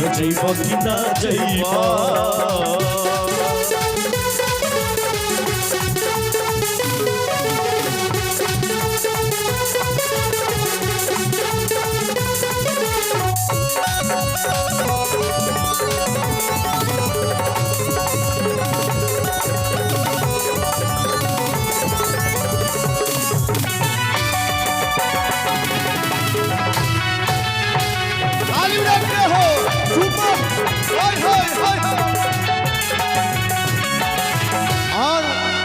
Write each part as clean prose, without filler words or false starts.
जइबो कि ना जइबो ताली बजाते हो सुपर हाय हाय हाय हाय। और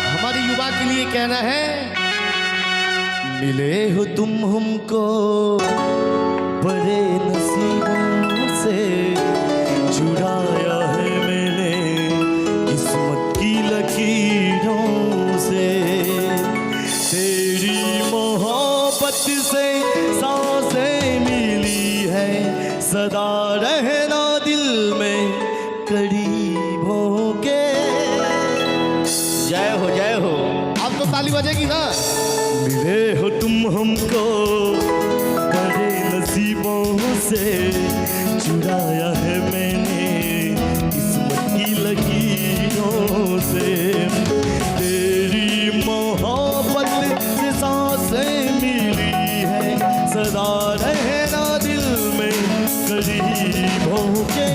हमारे युवा के लिए कहना है, मिले हो तुम हमको बड़े नसीबों से, जुड़ाया है मैंने किस्मत की लकीरों से, तेरी मोहब्बत से सांसें मिली है, सदा रहना दिल में करीब होके। जय हो जय हो। अब तो ताली बजेगी ना। मिले हो तुम हमको बड़े नसीबों से, चुराया है मैंने किस्मत की लकीरों से, तेरी मोहब्बत से सांसें मिली है, सदा रहना दिल में करीब होके।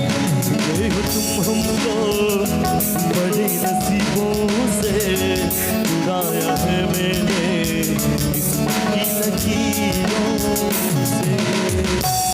मिले हो तुम हमको बड़े नसीबों से, चुराया है मैंने किस्मत की लकीरों से।